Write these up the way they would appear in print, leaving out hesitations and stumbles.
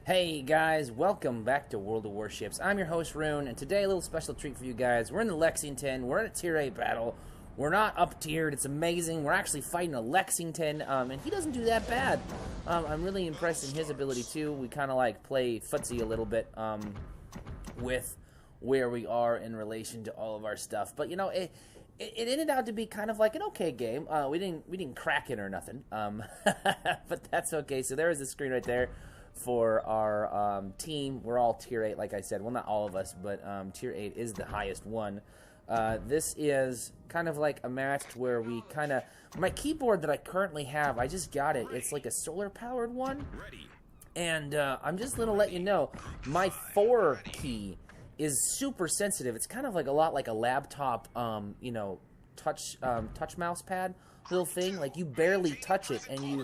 Hey guys, welcome back to World of Warships. I'm your host Rune, and today a little special treat for you guys. We're in the Lexington, we're in a tier 8 battle. We're not up tiered, it's amazing. We're actually fighting a Lexington, and he doesn't do that bad. I'm really impressed in his ability too. We kind of like play footsie a little bit with where we are in relation to all of our stuff. But you know, it ended out to be kind of like an okay game. We didn't crack it or nothing, but that's okay. So there is the screen right there for our team. We're all tier 8, like I said. Well, not all of us, but tier 8 is the highest one. This is kind of like a match where we kind of... My keyboard that I currently have, I just got it. It's like a solar-powered one. And I'm just going to let you know, my 4 key is super sensitive. It's kind of like a lot like a laptop, you know, touch mouse pad little thing. Like, you barely touch it, and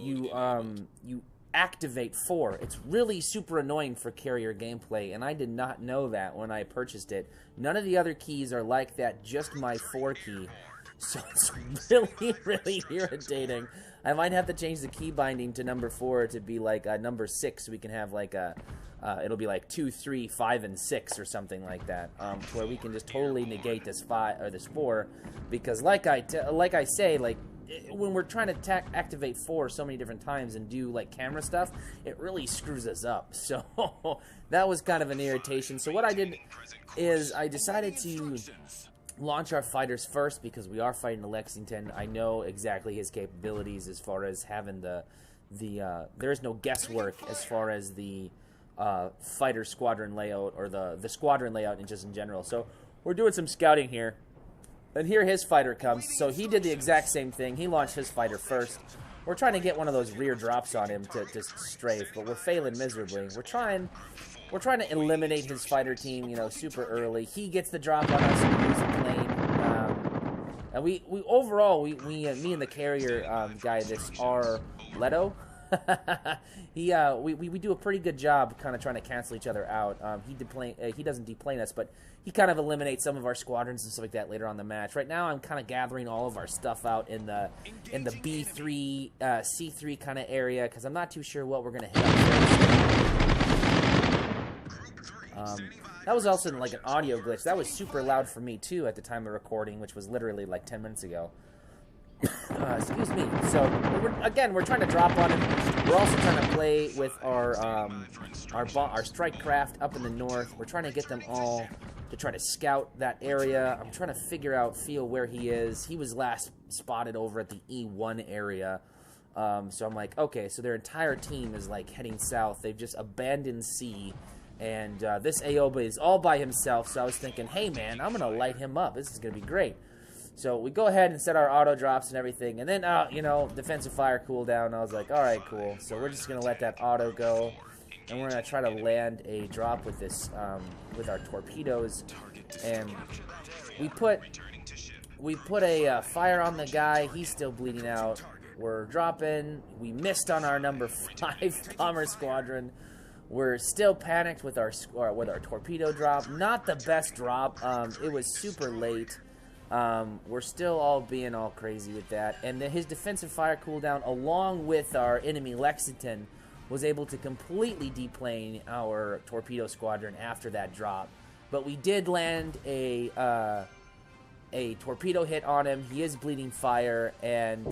you activate 4. It's really super annoying for carrier gameplay, and I did not know that when I purchased it. None of the other keys are like that, just my 4 key. So it's really irritating. I might have to change the key binding to number 4 to be like number 6, so we can have like a it'll be like 2, 3, 5, and 6 or something like that, where we can just totally negate this 5 or this 4, because like I say, like, when we're trying to activate 4 so many different times and do like camera stuff, it really screws us up. So that was kind of an irritation. So what I did is I decided to launch our fighters first, because we are fighting the Lexington. I know exactly his capabilities as far as having the there is no guesswork as far as the fighter squadron layout, or the squadron layout and just in general. So we're doing some scouting here. And here his fighter comes. So he did the exact same thing. He launched his fighter first. We're trying to get one of those rear drops on him to just strafe, but we're failing miserably. We're trying to eliminate his fighter team, you know, super early. He gets the drop on us, we use a plane. And we overall, me and the carrier guy, this R. Leto, we do a pretty good job kind of trying to cancel each other out. He doesn't deplane us, but he kind of eliminates some of our squadrons and stuff like that later on in the match. Right now, I'm kind of gathering all of our stuff out in the B3, C3 kind of area, because I'm not too sure what we're going to hit up first. That was also like an audio glitch. That was super loud for me, too, at the time of recording, which was literally like 10 minutes ago. Excuse me. So, we're trying to drop on him. We're also trying to play with our strike craft up in the north. We're trying to get them all to try to scout that area. I'm trying to feel where he is. He was last spotted over at the E1 area. So I'm like, okay, so their entire team is like heading south. They've just abandoned C. And this Aoba is all by himself. So I was thinking, hey man, I'm going to light him up. This is going to be great. So we go ahead and set our auto drops and everything. And then, you know, defensive fire cooldown. I was like, all right, cool. So we're just going to let that auto go. And we're going to try to land a drop with this, with our torpedoes. And we put a fire on the guy. He's still bleeding out. We're dropping. We missed on our number 5 bomber squadron. We're still panicked with our torpedo drop. Not the best drop. It was super late. We're still all being all crazy with that. And his defensive fire cooldown, along with our enemy Lexington, was able to completely deplane our torpedo squadron after that drop. But we did land a torpedo hit on him. He is bleeding fire, and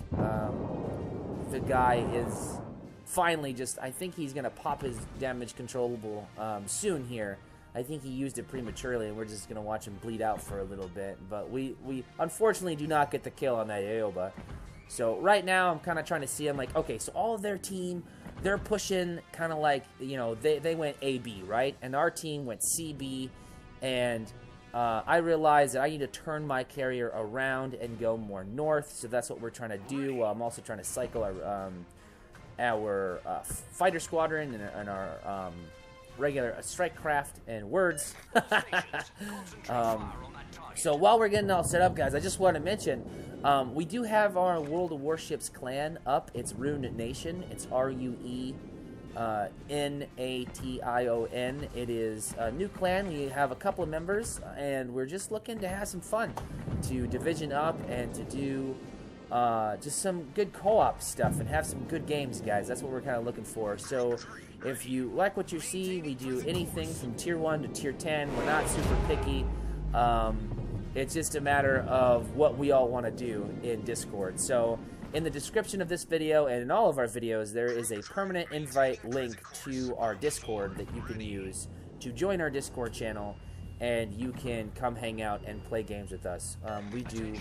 the guy is finally just... I think he's going to pop his damage controllable soon here. I think he used it prematurely, and we're just going to watch him bleed out for a little bit. But we unfortunately do not get the kill on that Aoba. So right now I'm kind of trying to see, I'm like, okay, so all of their team... They're pushing kind of like, you know, they went AB, right? And our team went CB, and I realized that I need to turn my carrier around and go more north, so that's what we're trying to do. I'm also trying to cycle our fighter squadron and our regular strike craft and words. So while we're getting all set up, guys, I just want to mention, we do have our World of Warships clan up. It's Rune Nation. It's RUENATION. It is a new clan. We have a couple of members, and we're just looking to have some fun, to division up and to do just some good co-op stuff and have some good games, guys. That's what we're kind of looking for. So if you like what you see, we do anything from tier 1 to tier 10. We're not super picky. It's just a matter of what we all want to do in Discord. So in the description of this video and in all of our videos, there is a permanent invite link to our Discord that you can use to join our Discord channel, and you can come hang out and play games with us. We do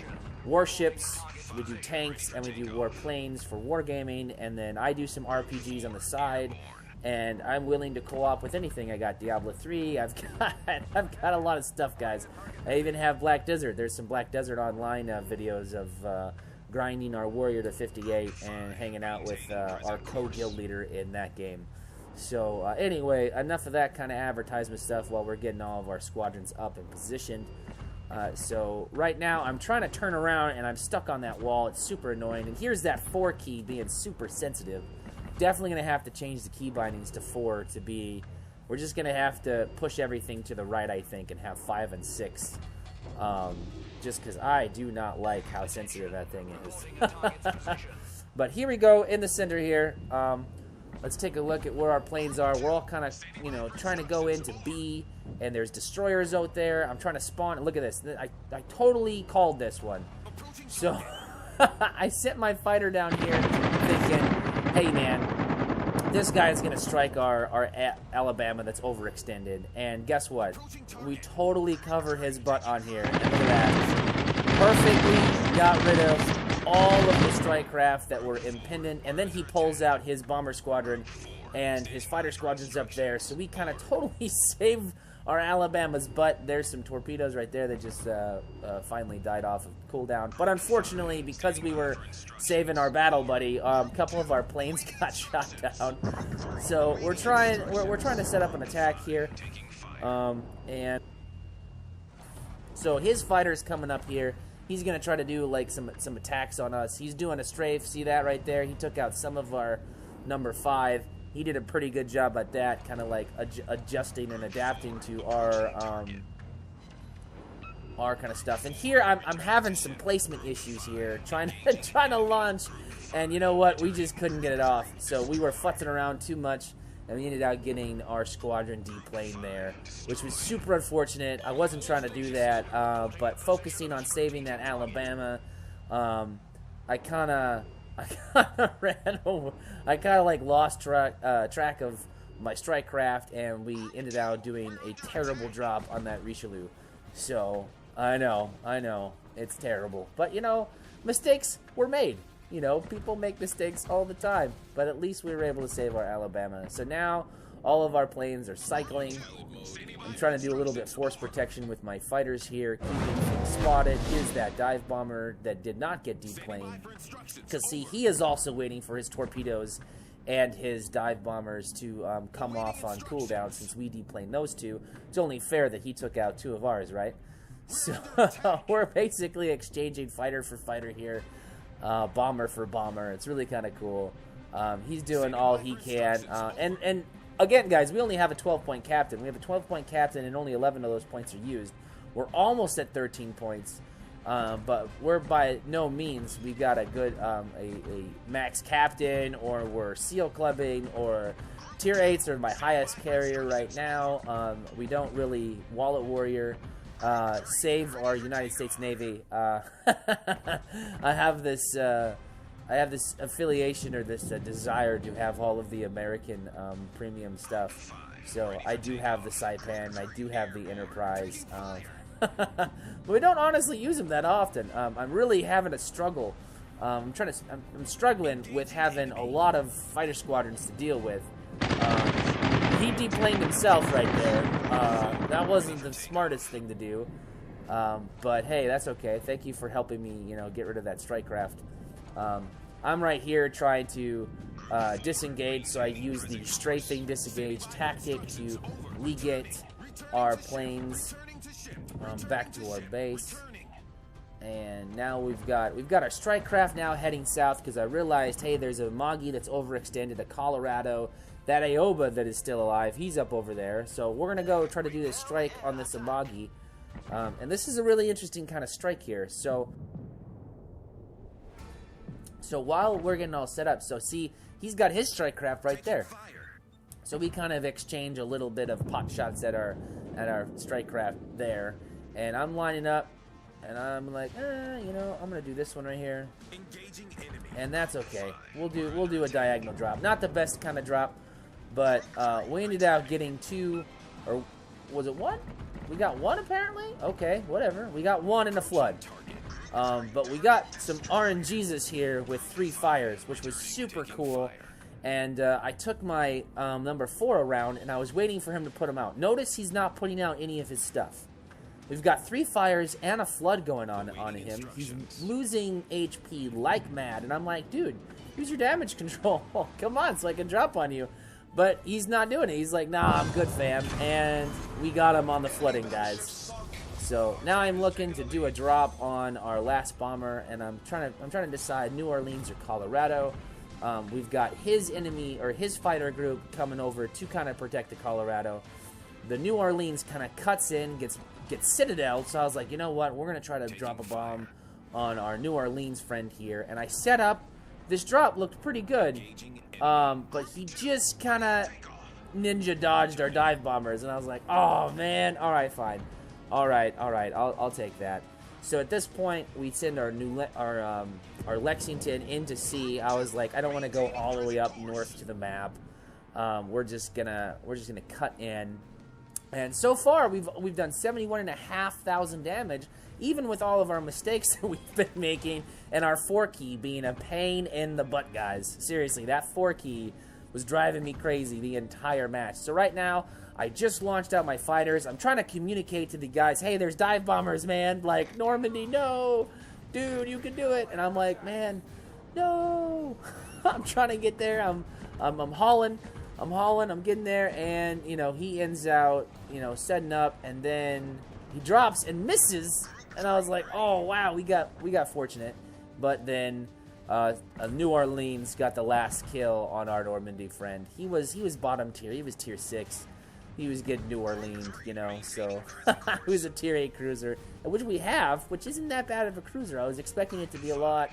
warships, we do tanks, and we do warplanes for wargaming, and then I do some RPGs on the side, and I'm willing to co-op with anything. I got Diablo 3, I've got a lot of stuff, guys. I even have Black Desert. There's some Black Desert Online videos of grinding our warrior to 58 and hanging out with our co-guild leader in that game. So anyway, enough of that kind of advertisement stuff while we're getting all of our squadrons up and positioned. So right now I'm trying to turn around and I'm stuck on that wall. It's super annoying. And here's that 4 key being super sensitive. Definitely going to have to change the key bindings to 4 to be... We're just going to have to push everything to the right, I think, and have 5 and 6. Just because I do not like how sensitive that thing is. But here we go in the center here. Let's take a look at where our planes are. We're all kind of, you know, trying to go into B, and there's destroyers out there. I'm trying to spawn. Look at this. I totally called this one. So I sent my fighter down here thinking, hey, man, this guy is going to strike our Alabama that's overextended. And guess what? We totally cover his butt on here. And look at that. Perfectly got rid of all of the strike craft that were impendent, and then he pulls out his bomber squadron and his fighter squadron's up there, so we kind of totally save our Alabama's butt. There's some torpedoes right there that just finally died off of cooldown, but unfortunately, because we were saving our battle buddy, a couple of our planes got shot down. So we're trying to set up an attack here, and so his fighter's coming up here. He's going to try to do, like, some attacks on us. He's doing a strafe. See that right there? He took out some of our number 5. He did a pretty good job at that, kind of, like, adjusting and adapting to our kind of stuff. And here, I'm having some placement issues here, trying to launch. And you know what? We just couldn't get it off. So we were futzing around too much. And we ended up getting our squadron deplaned there, which was super unfortunate. I wasn't trying to do that, but focusing on saving that Alabama, I kind of ran over. I kind of like lost track of my strike craft, and we ended up doing a terrible job on that Richelieu. So I know, it's terrible, but you know, mistakes were made. You know, people make mistakes all the time, but at least we were able to save our Alabama. So now all of our planes are cycling. I'm trying to do a little bit force protection with my fighters here, keeping things spotted. Here's that dive bomber that did not get deplaned. Because, see, he is also waiting for his torpedoes and his dive bombers to come off on cooldown since we deplaned those two. It's only fair that he took out 2 of ours, right? So we're basically exchanging fighter for fighter here. Bomber for bomber. It's really kind of cool. He's doing all he can. And again, guys, we only have a 12-point captain. We have a 12-point captain, and only 11 of those points are used. We're almost at 13 points, but we're by no means we got a good a max captain, or we're seal clubbing, or tier 8s are my highest carrier right now. We don't really wallet warrior. Save our United States Navy. I have this affiliation, or this desire to have all of the American premium stuff. So I do have the Saipan, I do have the Enterprise. But we don't honestly use them that often. I'm really having a struggle. I'm struggling with having a lot of fighter squadrons to deal with. He deplaned himself right there. That wasn't the smartest thing to do. But hey, that's okay. Thank you for helping me, you know, get rid of that strike craft. I'm right here trying to disengage, so I use the strafing disengage tactic to legate our planes back to our base. And now we've got our strike craft now heading south, because I realized, hey, there's a Magi that's overextended, a Colorado. That Aoba that is still alive, he's up over there. So we're going to go try to do this strike on this Amagi. And this is a really interesting kind of strike here. So So while we're getting all set up, so see, he's got his strike craft right there. So we kind of exchange a little bit of pot shots at our strike craft there, and I'm lining up, and I'm like, you know, I'm gonna do this one right here, and that's okay. We'll do a diagonal drop, not the best kind of drop, but we ended up getting 2, or was it 1? We got 1 apparently. Okay, whatever. We got 1 in the flood. But we got some RNGs here with 3 fires, which was super cool. And I took my number 4 around, and I was waiting for him to put them out. Notice he's not putting out any of his stuff. We've got 3 fires and a flood going on him. He's losing HP like mad, and I'm like, dude, use your damage control. Come on, so I can drop on you. But he's not doing it. He's like, nah, I'm good, fam. And we got him on the flooding, guys. So now I'm looking to do a drop on our last bomber, and I'm trying to decide New Orleans or Colorado. We've got his enemy or his fighter group coming over to kind of protect the Colorado. The New Orleans kind of cuts in, gets Citadel. So I was like, you know what? We're gonna try to drop a bomb on our New Orleans friend here, and I set up. This drop looked pretty good, but he just kind of ninja dodged our dive bombers, and I was like, oh man, all right, fine. All right, I'll take that. So at this point, we send our Lexington into sea. I was like, I don't want to go all the way up north to the map. We're just gonna cut in, and so far we've done 71,500 damage, even with all of our mistakes that we've been making, and our 4 key being a pain in the butt, guys. Seriously, that 4 key was driving me crazy the entire match. So right now, I just launched out my fighters. I'm trying to communicate to the guys, hey, there's dive bombers, man. Like, Normandy, no. Dude, you can do it. And I'm like, man, no. I'm trying to get there. I'm hauling. I'm getting there. And, you know, he ends out, you know, setting up. And then he drops and misses. And I was like, oh, wow, we got fortunate. But then New Orleans got the last kill on our Normandy friend. He was bottom tier. He was tier 6. He was getting New Orleans, you know, so he was a tier 8 cruiser, which we have, which isn't that bad of a cruiser. I was expecting it to be a lot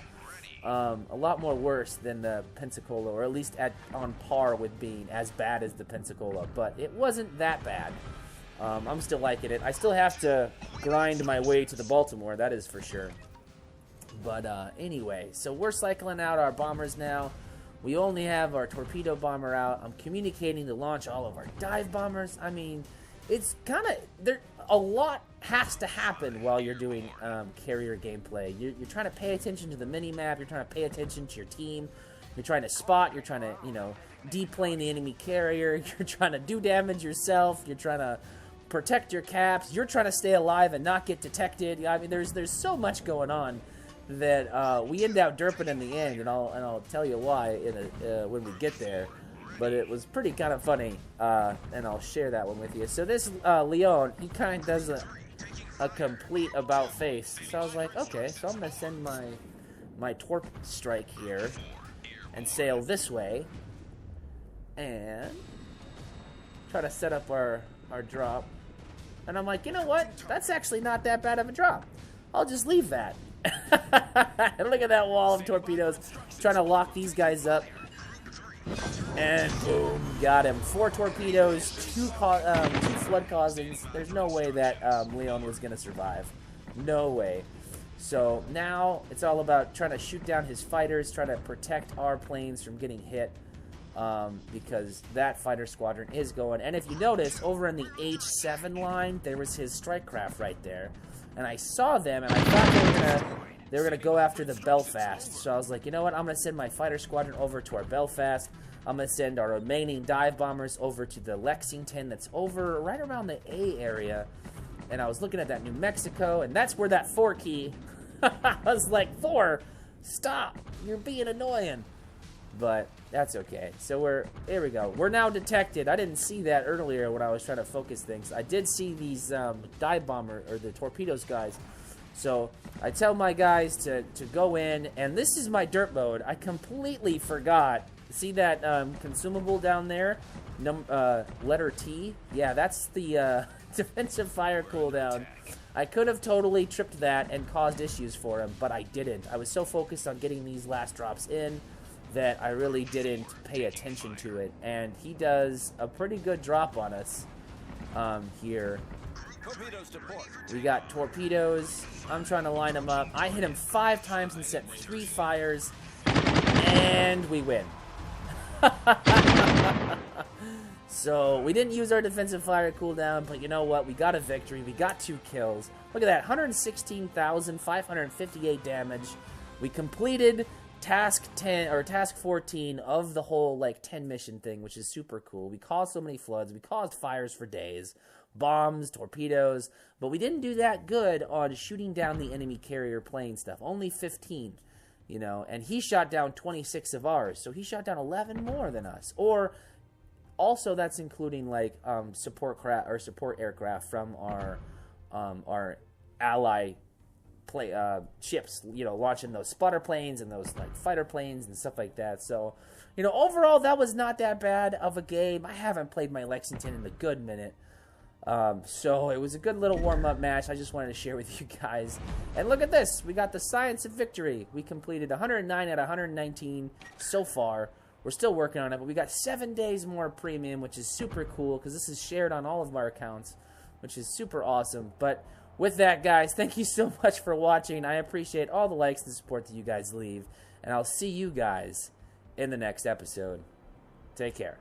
more worse than the Pensacola, or at least on par with being as bad as the Pensacola, but it wasn't that bad. I'm still liking it. I still have to grind my way to the Baltimore, that is for sure. But anyway, so we're cycling out our bombers now. We only have our torpedo bomber out. I'm communicating to launch all of our dive bombers. I mean, it's kind of, a lot has to happen while you're doing carrier gameplay. You're trying to pay attention to the mini-map. You're trying to pay attention to your team. You're trying to spot. You're trying to, you know, deplane the enemy carrier. You're trying to do damage yourself. You're trying to protect your caps. You're trying to stay alive and not get detected. I mean, there's so much going on that we end up derping in the end, and I'll tell you why when we get there. But it was pretty kind of funny, and I'll share that one with you. So this Leon, he kind of does a complete about face. So I was like, okay, so I'm gonna send my torp strike here and sail this way, and try to set up our drop. And I'm like, you know what? That's actually not that bad of a drop. I'll just leave that. And look at that wall of torpedoes trying to lock these guys up, and boom, got him. 4 torpedoes, 2 flood causings. There's no way that Leon was gonna survive, no way. So now it's all about trying to shoot down his fighters, trying to protect our planes from getting hit, because that fighter squadron is going. And if you notice, over in the H7 line, there was his strike craft right there. And I saw them, and I thought they were gonna go after the Belfast. So I was like, you know what? I'm gonna send my fighter squadron over to our Belfast. I'm gonna send our remaining dive bombers over to the Lexington that's over right around the A area. And I was looking at that New Mexico, and that's where that 4 key. I was like, 4, stop! You're being annoying. But that's okay. So here we go. We're now detected. I didn't see that earlier when I was trying to focus things. I did see these dive bomber, or the torpedoes guys. So I tell my guys to go in, and this is my dirt mode. I completely forgot. See that consumable down there? Letter T? Yeah, that's the defensive fire cooldown. I could have totally tripped that and caused issues for him, but I didn't. I was so focused on getting these last drops in that I really didn't pay attention to it. And he does a pretty good drop on us here. We got torpedoes. I'm trying to line them up. I hit him 5 times and set 3 fires, and we win. So we didn't use our defensive fire cooldown, but you know what? We got a victory. We got 2 kills. Look at that, 116,558 damage. We completed task 10 or task 14 of the whole like 10 mission thing, which is super cool. We caused so many floods. We caused fires for days, bombs, torpedoes, but we didn't do that good on shooting down the enemy carrier plane stuff. Only 15, you know, and he shot down 26 of ours, so he shot down 11 more than us. Or also, that's including like support aircraft from our ally ships, you know, launching those spotter planes and those like fighter planes and stuff like that. So, you know, overall, that was not that bad of a game. I haven't played my Lexington in a good minute. So it was a good little warm-up match. I just wanted to share with you guys. And look at this. We got the Science of Victory. We completed 109 out of 119 so far. We're still working on it, but we got 7 days more premium, which is super cool because this is shared on all of our accounts, which is super awesome. But with that, guys, thank you so much for watching. I appreciate all the likes and support that you guys leave, and I'll see you guys in the next episode. Take care.